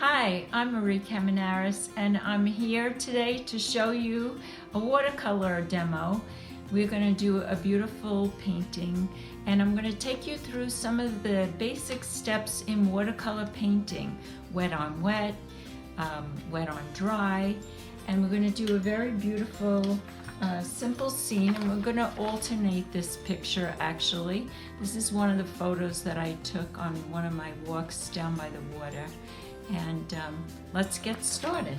Hi, I'm Marie Camenares, and I'm here today to show you a watercolor demo. We're going to do a beautiful painting, and I'm going to take you through some of the basic steps in watercolor painting. Wet on wet, wet on dry, and we're going to do a very beautiful simple scene, and we're going to alternate this picture actually. This is one of the photos that I took on one of my walks down by the water. And let's get started.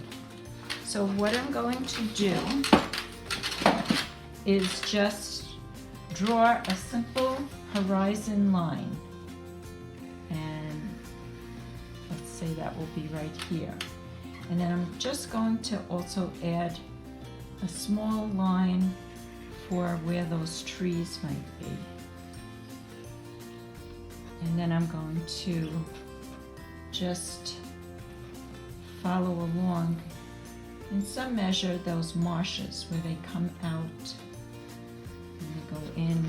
So what I'm going to do is just draw a simple horizon line. And let's say that will be right here. And then I'm just going to also add a small line for where those trees might be. And then I'm going to just follow along in some measure those marshes where they come out and they go in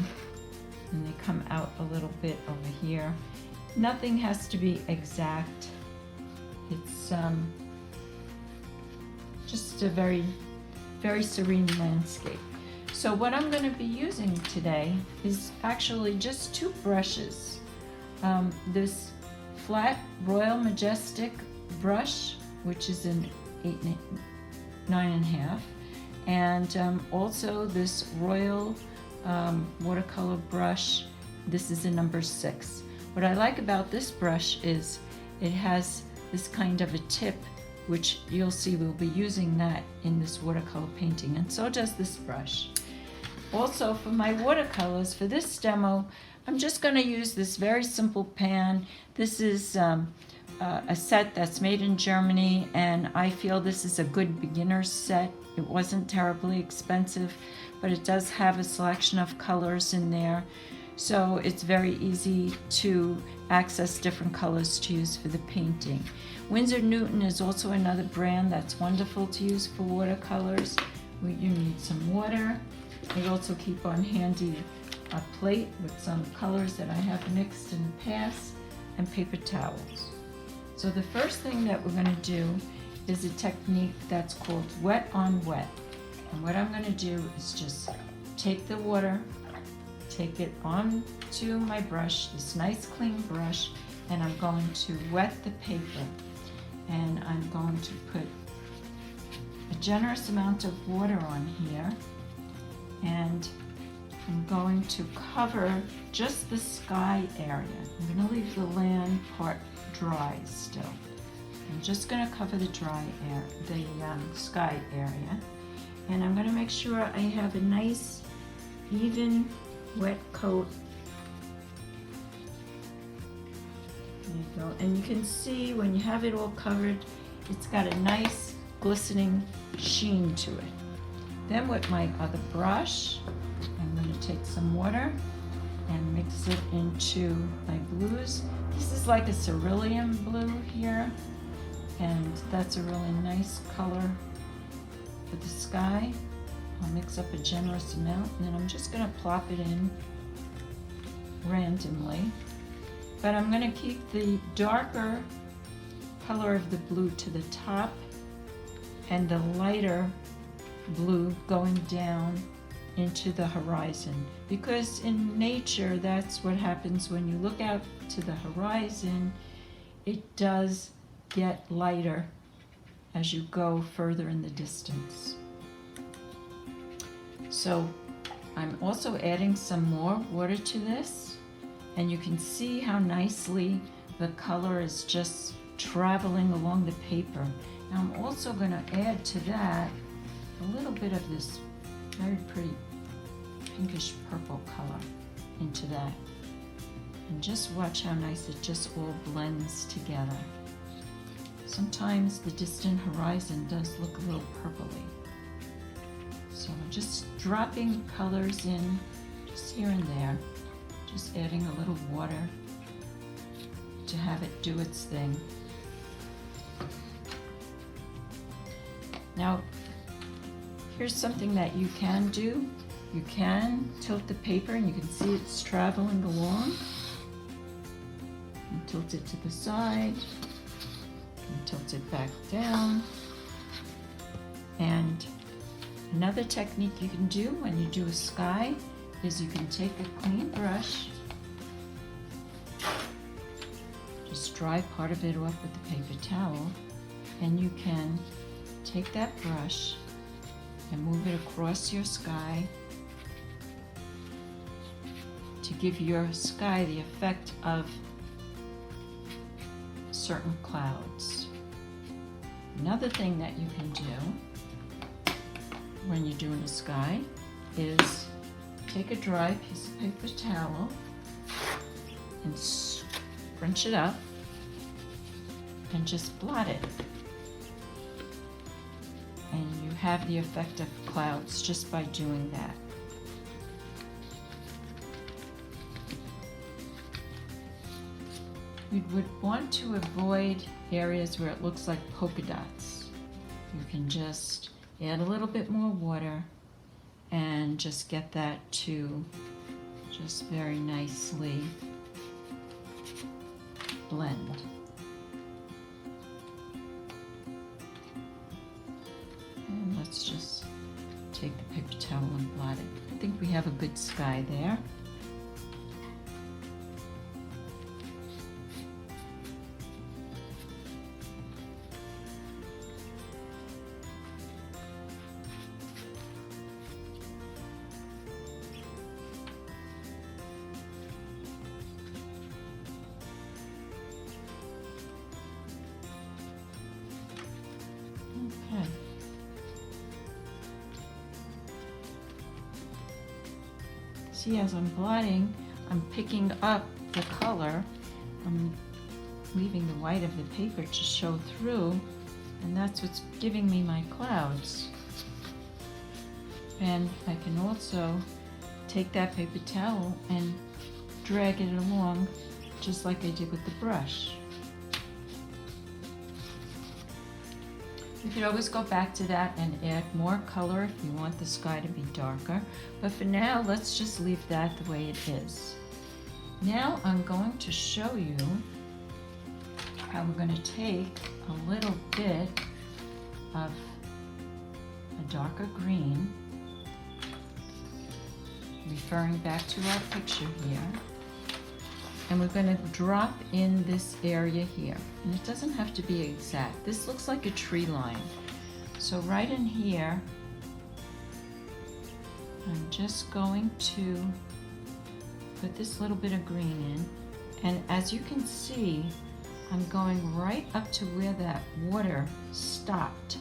and they come out a little bit over here. Nothing has to be exact. It's just a very, very serene landscape. So what I'm going to be using today is actually just two brushes. This flat Royal Majestic brush, which is an 9.5, and also this Royal watercolor brush. This is a number 6. What I like about this brush is it has this kind of a tip, which you'll see we'll be using that in this watercolor painting, and so does this brush. Also, for my watercolors, for this demo, I'm just going to use this very simple pan. This is a set that's made in Germany, and I feel this is a good beginner's set. It wasn't terribly expensive, but it does have a selection of colors in there, so it's very easy to access different colors to use for the painting. Winsor Newton is also another brand that's wonderful to use for watercolors. You need some water. I also keep on handy a plate with some colors that I have mixed in the past, and paper towels. So the first thing that we're going to do is a technique that's called wet on wet. And what I'm going to do is just take the water, take it onto my brush, this nice clean brush, and I'm going to wet the paper. And I'm going to put a generous amount of water on here, and I'm going to cover just the sky area. I'm going to leave the land part dry still. I'm just going to cover the dry air, the sky area, and I'm going to make sure I have a nice, even, wet coat. There you go. And you can see when you have it all covered, it's got a nice glistening sheen to it. Then with my other brush, I'm going to take some water and mix it into my blues. This is like a cerulean blue here, and that's a really nice color for the sky. I'll mix up a generous amount, and then I'm just going to plop it in randomly. But I'm going to keep the darker color of the blue to the top and the lighter blue going down into the horizon, because in nature that's what happens when you look out to the horizon. It does get lighter as you go further in the distance. So I'm also adding some more water to this, and you can see how nicely the color is just traveling along the paper. Now I'm also going to add to that a little bit of this very pretty pinkish purple color into that, and just watch how nice it just all blends together. Sometimes the distant horizon does look a little purpley, so I'm just dropping colors in just here and there, just adding a little water to have it do its thing. Now here's something that you can do. You can tilt the paper, and you can see it's traveling along. And tilt it to the side. And tilt it back down. And another technique you can do when you do a sky is you can take a clean brush, just dry part of it off with the paper towel, and you can take that brush and move it across your sky to give your sky the effect of certain clouds. Another thing that you can do when you're doing a sky is take a dry piece of paper towel and scrunch it up and just blot it. And you have the effect of clouds just by doing that. You would want to avoid areas where it looks like polka dots. You can just add a little bit more water and just get that to just very nicely blend. And let's just take the paper towel and blot it. I think we have a good sky there. Okay. See, as I'm blotting, I'm picking up the color. I'm leaving the white of the paper to show through, and that's what's giving me my clouds. And I can also take that paper towel and drag it along just like I did with the brush. You could always go back to that and add more color if you want the sky to be darker. But for now, let's just leave that the way it is. Now I'm going to show you how we're going to take a little bit of a darker green, referring back to our picture here, and we're going to drop in this area here. And it doesn't have to be exact. This looks like a tree line. So right in here, I'm just going to put this little bit of green in. And as you can see, I'm going right up to where that water stopped.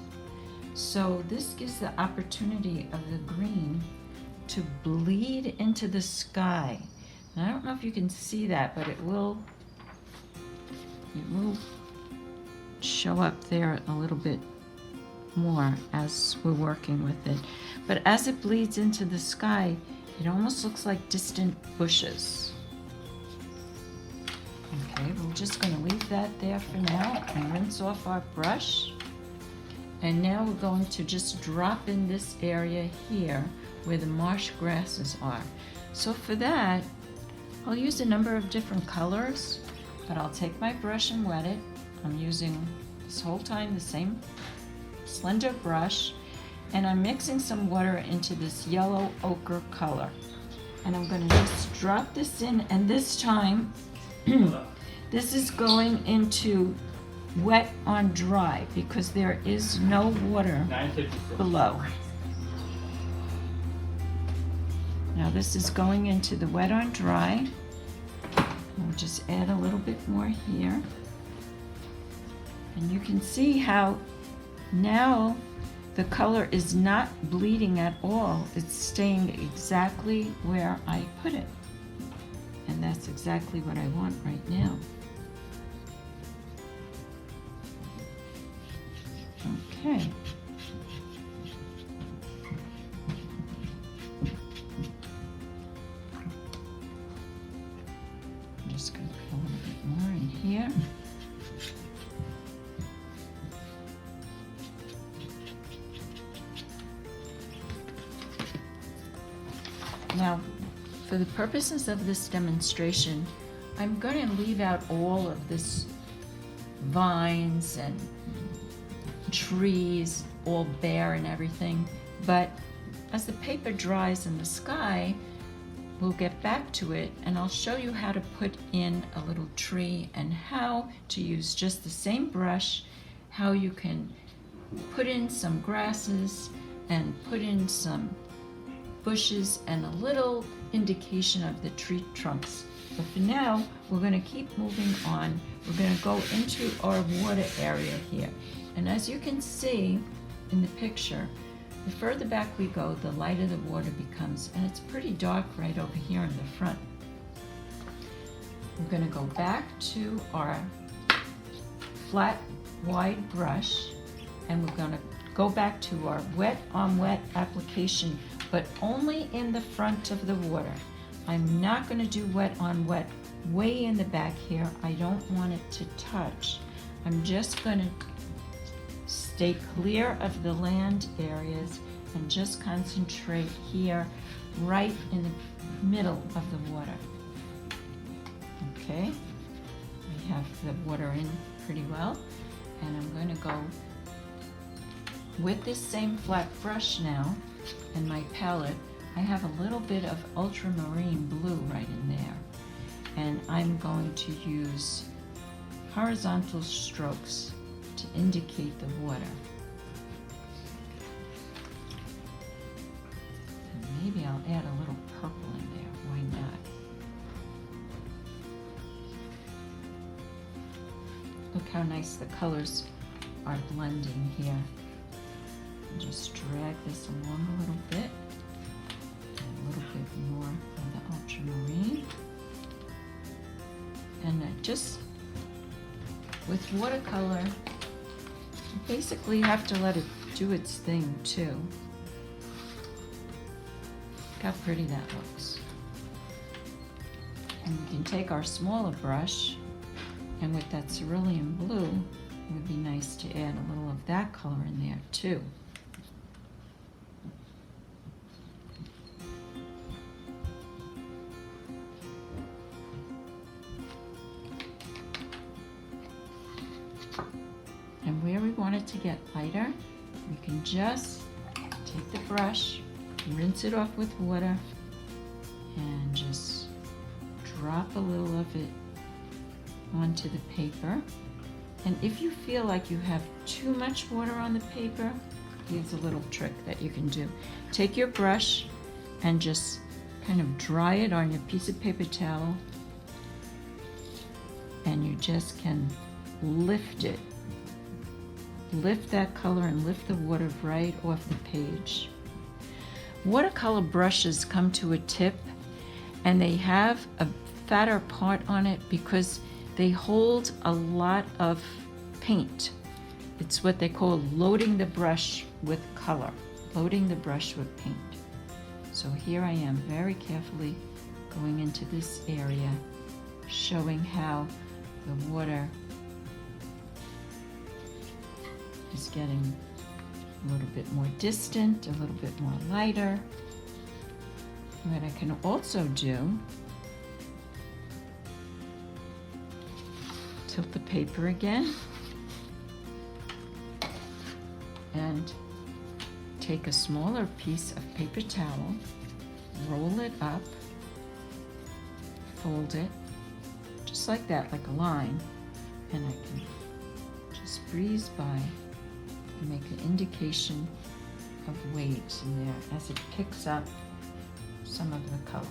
So this gives the opportunity of the green to bleed into the sky. And I don't know if you can see that, but it will show up there a little bit more as we're working with it. But as it bleeds into the sky, it almost looks like distant bushes. Okay, we're just going to leave that there for now and rinse off our brush. And now we're going to just drop in this area here where the marsh grasses are. So for that, I'll use a number of different colors, but I'll take my brush and wet it. I'm using this whole time the same slender brush, and I'm mixing some water into this yellow ochre color. And I'm going to just drop this in, and this time this is going into wet on dry because there is no water below. Now this is going into the wet on dry. I'll just add a little bit more here. And you can see how now the color is not bleeding at all. It's staying exactly where I put it. And that's exactly what I want right now. Okay. I'm just going to put a little bit more in here. Now, for the purposes of this demonstration, I'm going to leave out all of this vines and trees, all bare and everything. But as the paper dries in the sky, we'll get back to it, and I'll show you how to put in a little tree and how to use just the same brush, how you can put in some grasses and put in some bushes and a little indication of the tree trunks. But for now, we're going to keep moving on. We're going to go into our water area here. And as you can see in the picture, the further back we go, the lighter the water becomes, and it's pretty dark right over here in the front. We're going to go back to our flat, wide brush, and we're going to go back to our wet on wet application, but only in the front of the water. I'm not going to do wet on wet way in the back here. I don't want it to touch. I'm just going to stay clear of the land areas and just concentrate here right in the middle of the water. Okay, we have the water in pretty well, and I'm going to go with this same flat brush now and my palette. I have a little bit of ultramarine blue right in there, and I'm going to use horizontal strokes to indicate the water. And maybe I'll add a little purple in there, why not? Look how nice the colors are blending here. And just drag this along a little bit. A little bit more of the ultramarine. And just with watercolor, you basically have to let it do its thing too. Look how pretty that looks. And we can take our smaller brush, and with that cerulean blue, it would be nice to add a little of that color in there too. And where we want it to get lighter, we can just take the brush, rinse it off with water, and just drop a little of it onto the paper. And if you feel like you have too much water on the paper, here's a little trick that you can do. Take your brush and just kind of dry it on your piece of paper towel, and you just can lift it. Lift that color and lift the water right off the page. Watercolor brushes come to a tip, and they have a fatter part on it because they hold a lot of paint. It's what they call loading the brush with color, loading the brush with paint. So here I am very carefully going into this area, showing how the water is getting a little bit more distant, a little bit more lighter. What I can also do, tilt the paper again and take a smaller piece of paper towel, roll it up, fold it, just like that, like a line, and I can just breeze by and make an indication of waves in there as it picks up some of the color.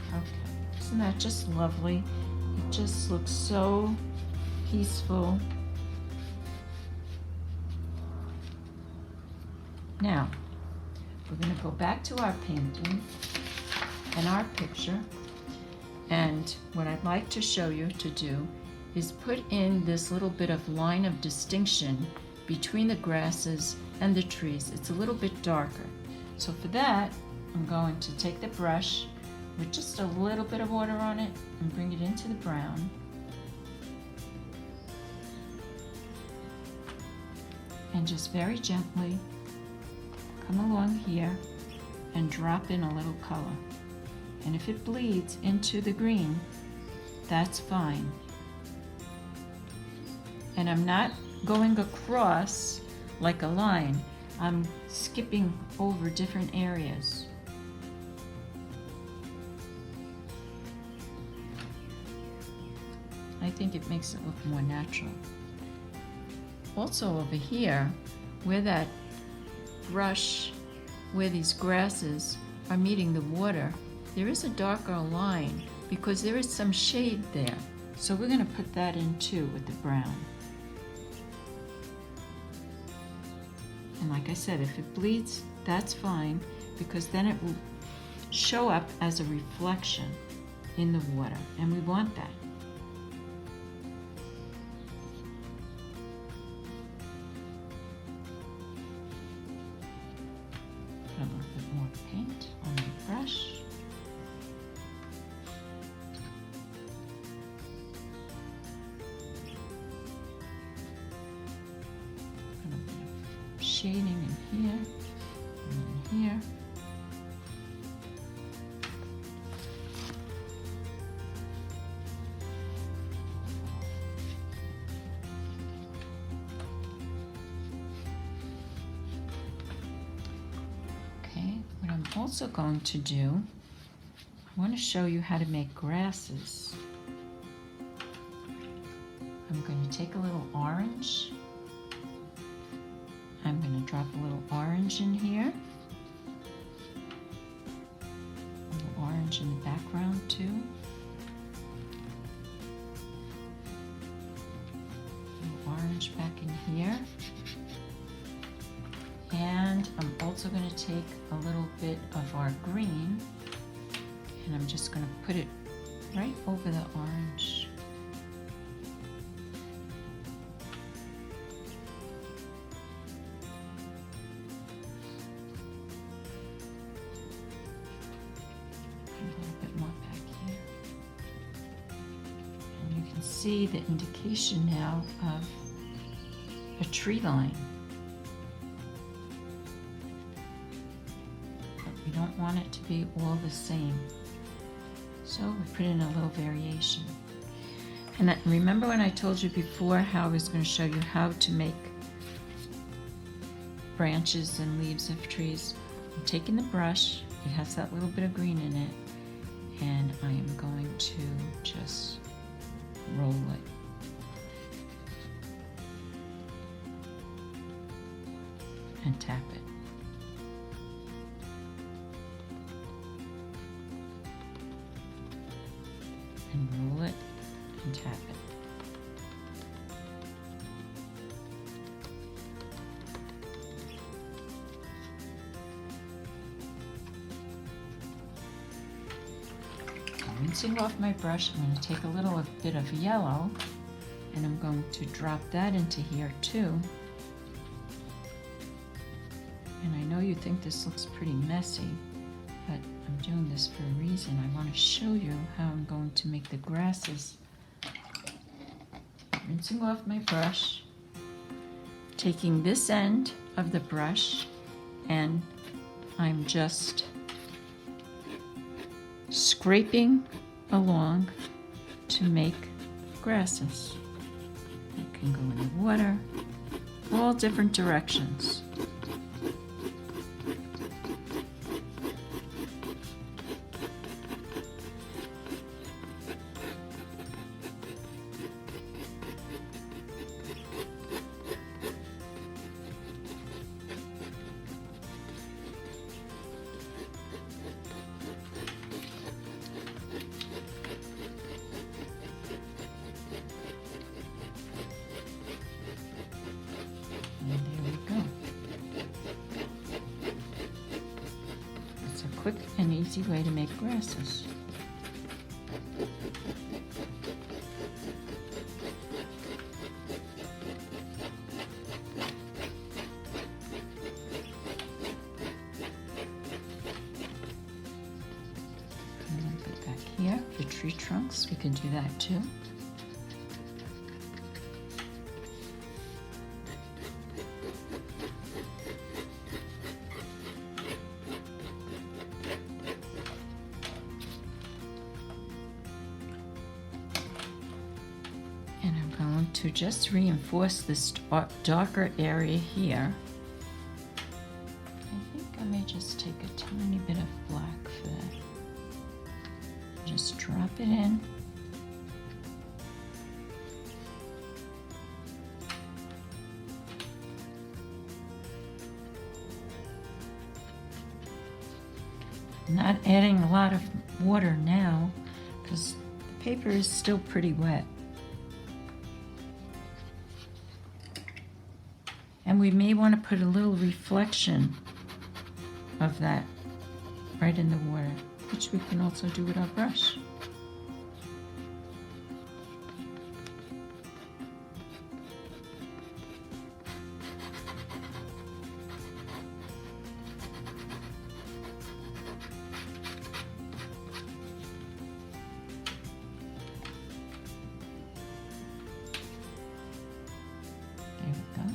Okay, isn't that just lovely? It just looks so peaceful. Now, we're going to go back to our painting and our picture. And what I'd like to show you to do is put in this little bit of line of distinction between the grasses and the trees. It's a little bit darker. So for that, I'm going to take the brush with just a little bit of water on it and bring it into the brown. And just very gently come along here and drop in a little color. And if it bleeds into the green, that's fine. And I'm not going across like a line. I'm skipping over different areas. I think it makes it look more natural. Also over here, where that brush, where these grasses are meeting the water, there is a darker line because there is some shade there. So we're going to put that in too with the brown. And like I said, if it bleeds, that's fine, because then it will show up as a reflection in the water, and we want that. Put a little bit more paint on the brush. Put a bit of shading in here and in here. What I'm also going to do, I want to show you how to make grasses. I'm going to take a little orange. I'm going to drop a little orange in here. A little orange in the background too. A little orange back in here. And I'm also going to take a little bit of our green, and I'm just going to put it right over the orange. Put a little bit more back here. And you can see the indication now of a tree line. We don't want it to be all the same. So we put in a little variation. And remember when I told you before how I was going to show you how to make branches and leaves of trees? I'm taking the brush, it has that little bit of green in it, and I am going to just roll it and tap it. And roll it and tap it. Rinsing off my brush, I'm going to take a little bit of yellow, and I'm going to drop that into here too. And I know you think this looks pretty messy, but I'm doing this for a reason. I want to show you how I'm going to make the grasses. Rinsing off my brush, taking this end of the brush, and I'm just scraping along to make grasses. It can go in the water, all different directions. And there we go. It's a quick and easy way to make grasses. And then put back here the tree trunks. We can do that too. to just reinforce this darker area here, I think I may just take a tiny bit of black for that. Just drop it in. Not adding a lot of water now because the paper is still pretty wet. And we may want to put a little reflection of that right in the water, which we can also do with our brush. There we go.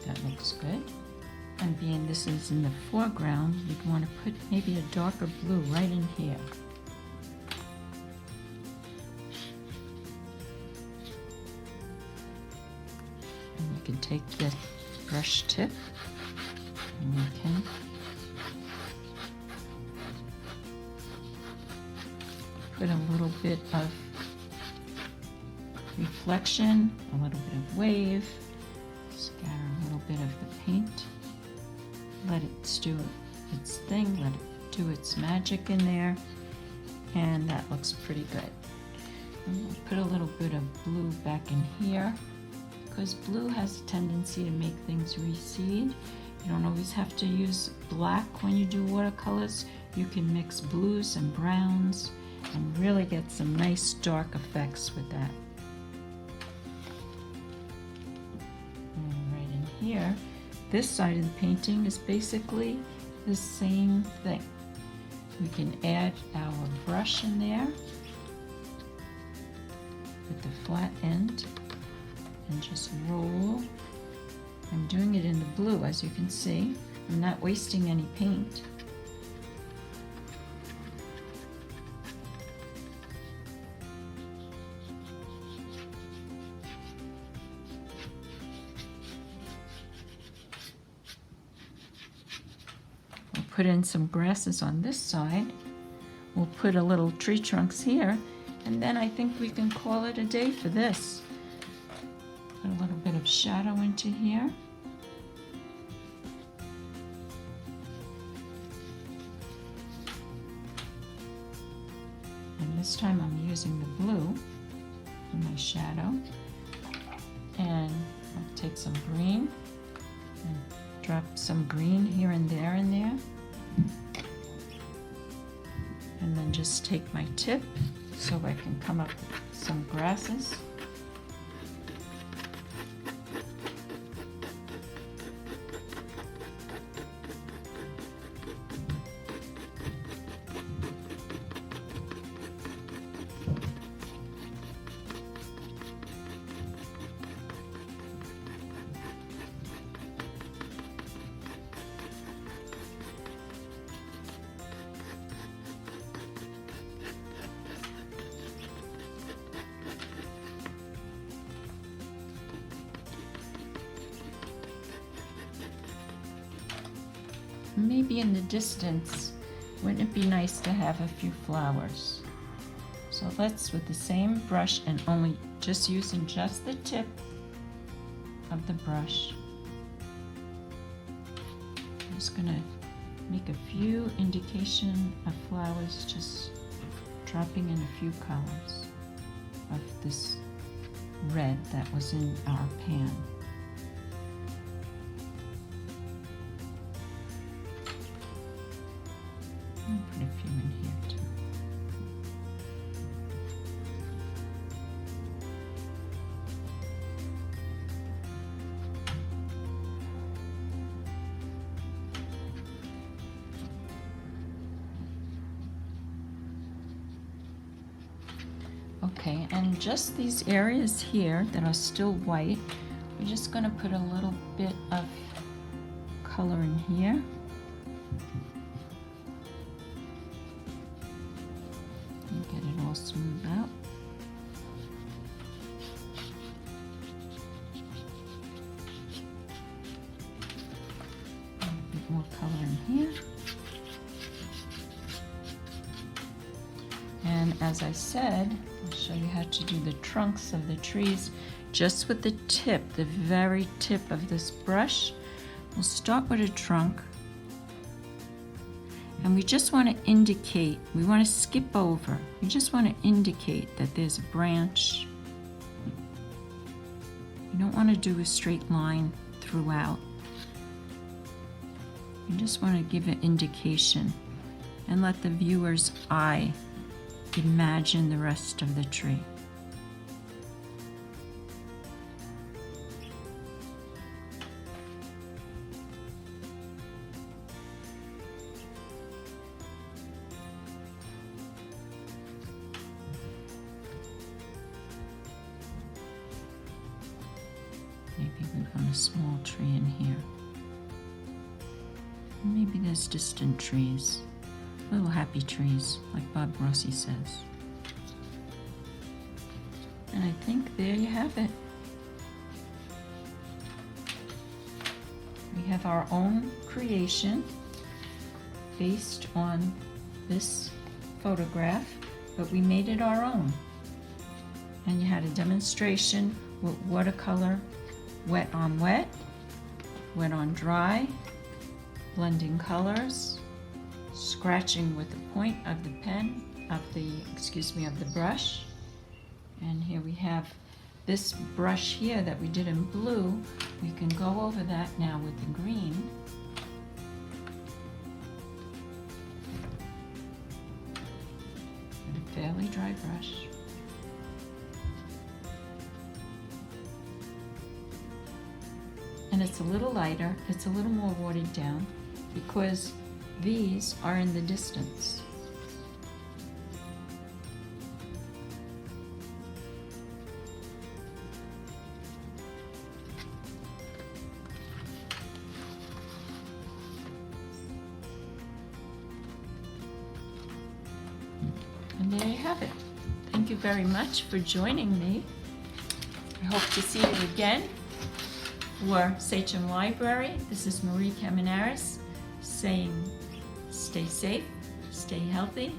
That looks good. And being this is in the foreground, you'd want to put maybe a darker blue right in here. And we can take the brush tip and we can put a little bit of reflection, a little bit of wave, scatter a little bit of the paint, let it do its thing, let it do its magic in there, and that looks pretty good. And we'll put a little bit of blue back in here, because blue has a tendency to make things recede. You don't always have to use black when you do watercolors. You can mix blues and browns and really get some nice dark effects with that. Here, this side of the painting is basically the same thing. We can add our brush in there with the flat end and just roll. I'm doing it in the blue, as you can see. I'm not wasting any paint. Put in some grasses on this side. We'll put a little tree trunks here, and then I think we can call it a day for this. Put a little bit of shadow into here. And this time I'm using the blue for my shadow. And I'll take some green and drop some green here and there in there. And then just take my tip so I can come up with some grasses. Maybe in the distance, wouldn't it be nice to have a few flowers? So let's, with the same brush and only just using just the tip of the brush, I'm just gonna make a few indication of flowers, just dropping in a few colors of this red that was in our pan. Put a few in here too. Okay, and just these areas here that are still white, we're just going to put a little bit of color in here. Get it all smoothed out. here. And as I said, I'll show you how to do the trunks of the trees just with the tip, the very tip of this brush. We'll start with a trunk, and we just want to indicate, we want to skip over, we just want to indicate that there's a branch. You don't want to do a straight line throughout. You just want to give an indication and let the viewer's eye imagine the rest of the tree. Maybe we want a small tree in here. Maybe there's distant trees, little happy trees, like Bob Rossi says. And I think there you have it. We have our own creation based on this photograph, but we made it our own. And you had a demonstration with watercolor, wet on wet, wet on dry, blending colors, scratching with the point of the pen, of the brush. And here we have this brush here that we did in blue. We can go over that now with the green. With a fairly dry brush. And it's a little lighter, it's a little more watered down because these are in the distance. And there you have it. Thank you very much for joining me. I hope to see you again for Sachem Library. This is Marie Camenares saying stay safe, stay healthy,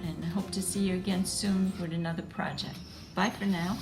and I hope to see you again soon with another project. Bye for now.